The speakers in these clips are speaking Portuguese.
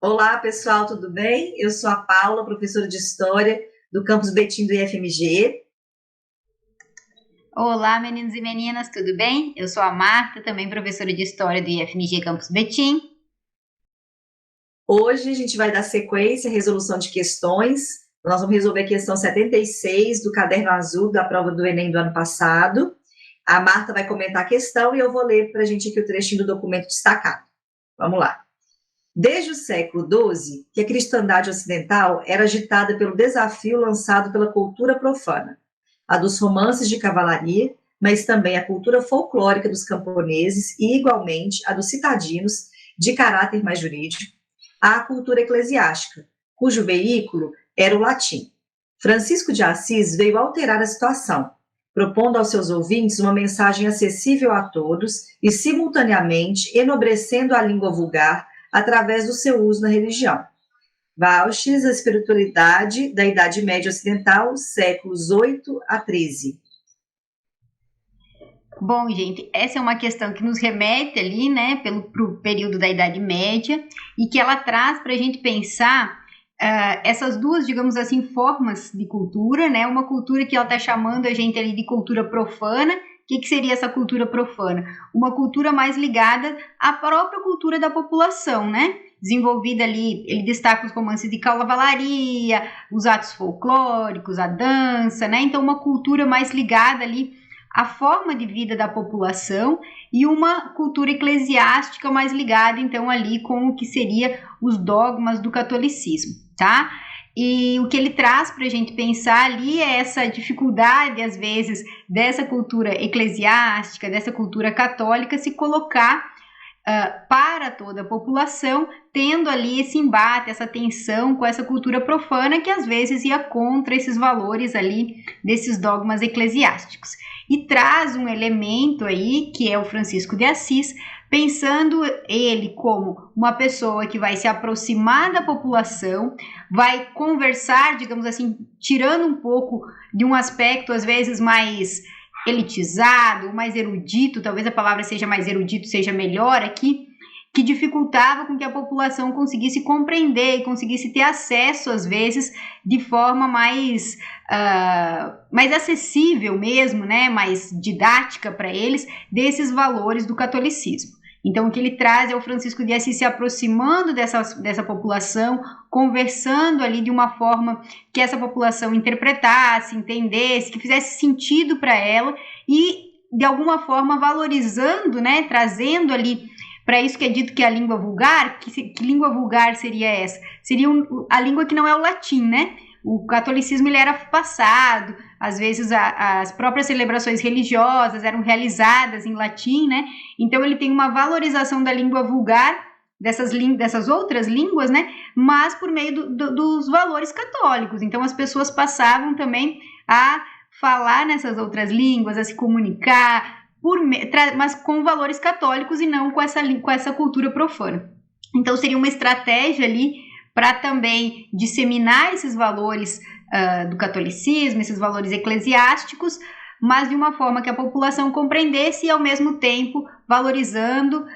Olá, pessoal, tudo bem? Eu sou a Paula, professora de História do Campus Betim do IFMG. Olá, meninos e meninas, tudo bem? Eu sou a Marta, também professora de História do IFMG Campus Betim. Hoje a gente vai dar sequência à resolução de questões. Nós vamos resolver a questão 76 do caderno azul da prova do Enem do ano passado. A Marta vai comentar a questão e eu vou ler para a gente aqui o trechinho do documento destacado. Vamos lá. Desde o século XII, que a cristandade ocidental era agitada pelo desafio lançado pela cultura profana, a dos romances de cavalaria, mas também a cultura folclórica dos camponeses e, igualmente, a dos citadinos, de caráter mais jurídico, à cultura eclesiástica, cujo veículo era o latim. Francisco de Assis veio alterar a situação, propondo aos seus ouvintes uma mensagem acessível a todos e, simultaneamente, enobrecendo a língua vulgar através do seu uso na religião. Vauches, a espiritualidade da Idade Média Ocidental, séculos 8 a 13. Bom, gente, essa é uma questão que nos remete ali, né, pro período da Idade Média, e que ela traz para a gente pensar essas duas, digamos assim, formas de cultura, né, uma cultura que ela está chamando a gente ali de cultura profana. O que seria essa cultura profana? Uma cultura mais ligada à própria cultura da população, né? Desenvolvida ali, ele destaca os romances de cavalaria, os atos folclóricos, a dança, né? Então, uma cultura mais ligada ali à forma de vida da população e uma cultura eclesiástica mais ligada, então, ali com o que seria os dogmas do catolicismo, tá? E o que ele traz para a gente pensar ali é essa dificuldade, às vezes, dessa cultura eclesiástica, dessa cultura católica se colocar para toda a população, tendo ali esse embate, essa tensão com essa cultura profana que às vezes ia contra esses valores ali desses dogmas eclesiásticos. E traz um elemento aí, que é o Francisco de Assis, pensando ele como uma pessoa que vai se aproximar da população, vai conversar, digamos assim, tirando um pouco de um aspecto às vezes mais elitizado, mais erudito, talvez a palavra seja mais erudito, seja melhor aqui, que dificultava com que a população conseguisse compreender e conseguisse ter acesso, às vezes, de forma mais acessível mesmo, né, mais didática para eles, desses valores do catolicismo. Então, o que ele traz é o Francisco de Assis se aproximando dessa população, conversando ali de uma forma que essa população interpretasse, entendesse, que fizesse sentido para ela e, de alguma forma, valorizando, né, trazendo ali para isso que é dito que é a língua vulgar. Que língua vulgar seria essa? Seria a língua que não é o latim, né? O catolicismo ele era passado, às vezes as próprias celebrações religiosas eram realizadas em latim, né? Então ele tem uma valorização da língua vulgar, dessas outras línguas, né? Mas por meio dos valores católicos. Então as pessoas passavam também a falar nessas outras línguas, a se comunicar, mas com valores católicos e não com essa cultura profana. Então seria uma estratégia ali para também disseminar esses valores do catolicismo, esses valores eclesiásticos, mas de uma forma que a população compreendesse e, ao mesmo tempo, valorizando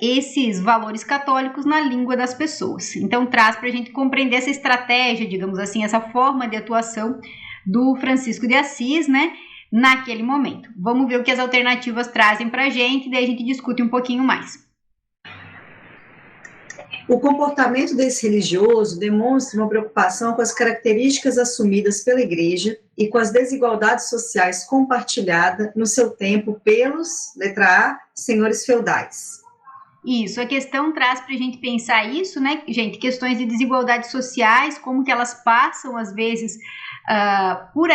esses valores católicos na língua das pessoas. Então, traz para a gente compreender essa estratégia, digamos assim, essa forma de atuação do Francisco de Assis, né, naquele momento. Vamos ver o que as alternativas trazem para a gente, daí a gente discute um pouquinho mais. O comportamento desse religioso demonstra uma preocupação com as características assumidas pela Igreja e com as desigualdades sociais compartilhadas no seu tempo pelos, letra A, senhores feudais. Isso, a questão traz para a gente pensar isso, né, gente, questões de desigualdades sociais, como que elas passam, às vezes, por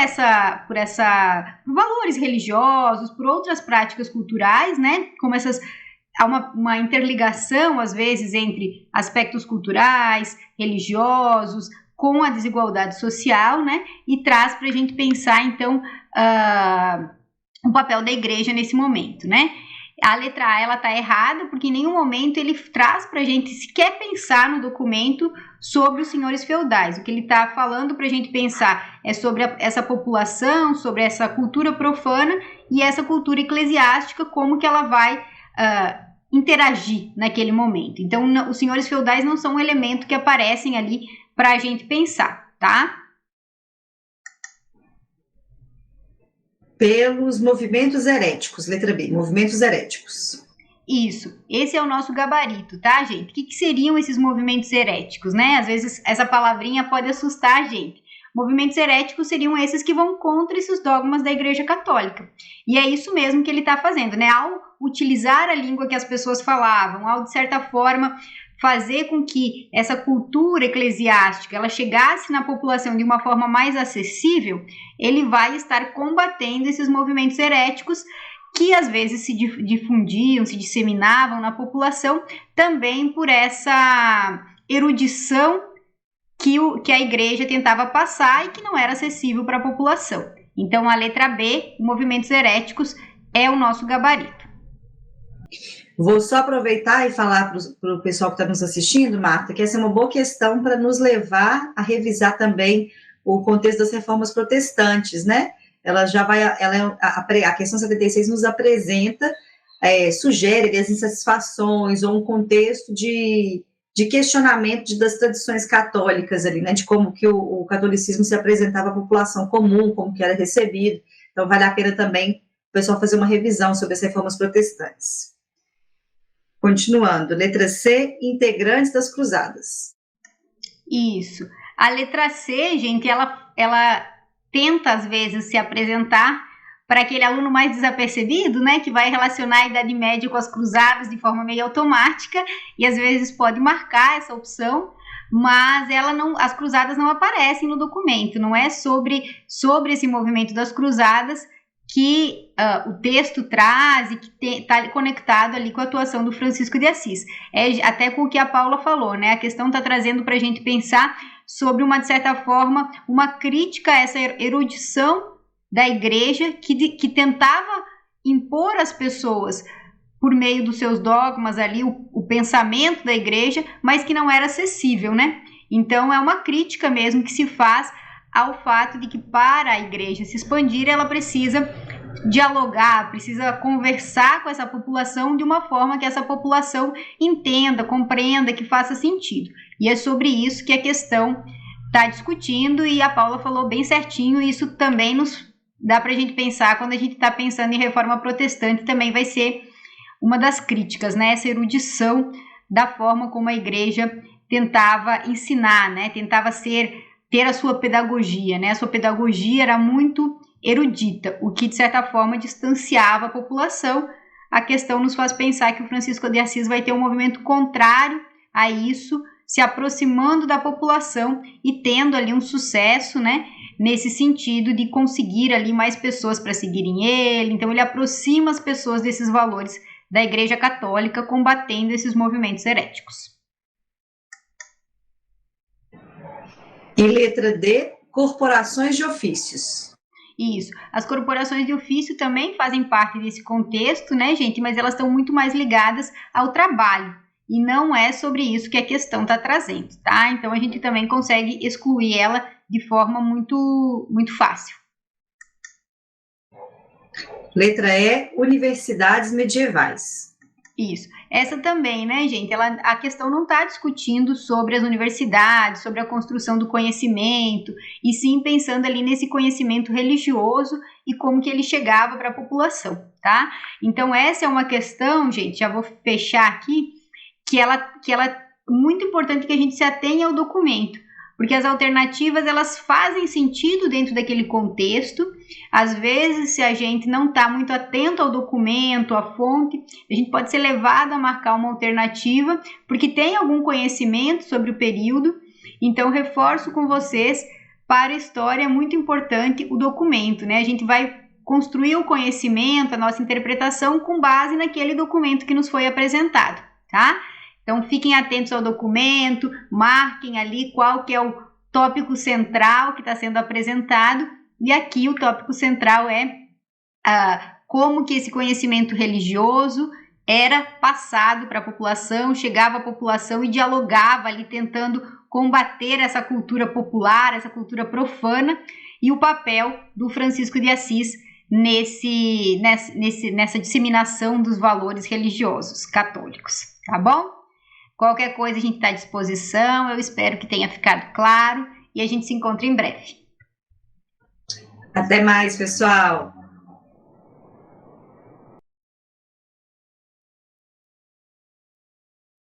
valores religiosos, por outras práticas culturais, né, como há uma interligação, às vezes, entre aspectos culturais, religiosos, com a desigualdade social, né? E traz para a gente pensar, então, o papel da igreja nesse momento, né? A letra A, ela está errada, porque em nenhum momento ele traz para a gente sequer pensar no documento sobre os senhores feudais. O que ele está falando para a gente pensar é sobre essa população, sobre essa cultura profana e essa cultura eclesiástica, como que ela vai interagir naquele momento. Então, os senhores feudais não são um elemento que aparecem ali para a gente pensar, tá? Pelos movimentos heréticos, letra B, movimentos heréticos. Isso, esse é o nosso gabarito, tá, gente? O que seriam esses movimentos heréticos, né? Às vezes essa palavrinha pode assustar a gente. Movimentos heréticos seriam esses que vão contra esses dogmas da Igreja Católica. E é isso mesmo que ele está fazendo, né? Ao utilizar a língua que as pessoas falavam, ao, de certa forma, fazer com que essa cultura eclesiástica ela chegasse na população de uma forma mais acessível, ele vai estar combatendo esses movimentos heréticos que às vezes se difundiam, se disseminavam na população, também por essa erudição que a igreja tentava passar e que não era acessível para a população. Então, a letra B, movimentos heréticos, é o nosso gabarito. Vou só aproveitar e falar para o pessoal que está nos assistindo, Marta, que essa é uma boa questão para nos levar a revisar também o contexto das reformas protestantes, né? A questão 76 nos apresenta, sugere as insatisfações ou um contexto de questionamento das tradições católicas ali, né? De como que o catolicismo se apresentava à população comum, como que era recebido. Então, vale a pena também o pessoal fazer uma revisão sobre as reformas protestantes. Continuando, letra C, integrantes das cruzadas. Isso. A letra C, gente, ela tenta, às vezes, se apresentar para aquele aluno mais desapercebido, né, que vai relacionar a Idade Média com as cruzadas de forma meio automática, e às vezes pode marcar essa opção, mas as cruzadas não aparecem no documento, não é sobre esse movimento das cruzadas que o texto traz e que está conectado ali com a atuação do Francisco de Assis. Até com o que a Paula falou, né? A questão está trazendo para a gente pensar sobre de certa forma, uma crítica a essa erudição da igreja que tentava impor às pessoas, por meio dos seus dogmas ali, o pensamento da igreja, mas que não era acessível, né? Então, é uma crítica mesmo que se faz ao fato de que para a igreja se expandir, ela precisa dialogar, precisa conversar com essa população de uma forma que essa população entenda, compreenda, que faça sentido. E é sobre isso que a questão está discutindo, e a Paula falou bem certinho, e isso também nos dá para a gente pensar, quando a gente está pensando em reforma protestante, também vai ser uma das críticas, né? Essa erudição da forma como a igreja tentava ensinar, né? Tentava ter a sua pedagogia, né? A sua pedagogia era muito erudita, o que de certa forma distanciava a população. A questão nos faz pensar que o Francisco de Assis vai ter um movimento contrário a isso, se aproximando da população e tendo ali um sucesso, né? Nesse sentido de conseguir ali mais pessoas para seguirem ele. Então ele aproxima as pessoas desses valores da Igreja Católica, combatendo esses movimentos heréticos. E letra D, corporações de ofícios. Isso. As corporações de ofício também fazem parte desse contexto, né, gente? Mas elas estão muito mais ligadas ao trabalho. E não é sobre isso que a questão está trazendo, tá? Então, a gente também consegue excluir ela de forma muito, muito fácil. Letra E, universidades medievais. Isso. Essa também, né, gente? A questão não está discutindo sobre as universidades, sobre a construção do conhecimento, e sim pensando ali nesse conhecimento religioso e como que ele chegava para a população, tá? Então, essa é uma questão, gente, já vou fechar aqui, que ela é muito importante que a gente se atenha ao documento, porque as alternativas, elas fazem sentido dentro daquele contexto. Às vezes, se a gente não está muito atento ao documento, à fonte, a gente pode ser levado a marcar uma alternativa, porque tem algum conhecimento sobre o período. Então, reforço com vocês, para a história é muito importante o documento, né? A gente vai construir o conhecimento, a nossa interpretação, com base naquele documento que nos foi apresentado, tá? Então, fiquem atentos ao documento, marquem ali qual que é o tópico central que está sendo apresentado, e aqui o tópico central é como que esse conhecimento religioso era passado para a população, chegava à população e dialogava ali, tentando combater essa cultura popular, essa cultura profana, e o papel do Francisco de Assis nessa disseminação dos valores religiosos católicos, tá bom? Qualquer coisa a gente está à disposição, eu espero que tenha ficado claro e a gente se encontra em breve. Até mais, pessoal!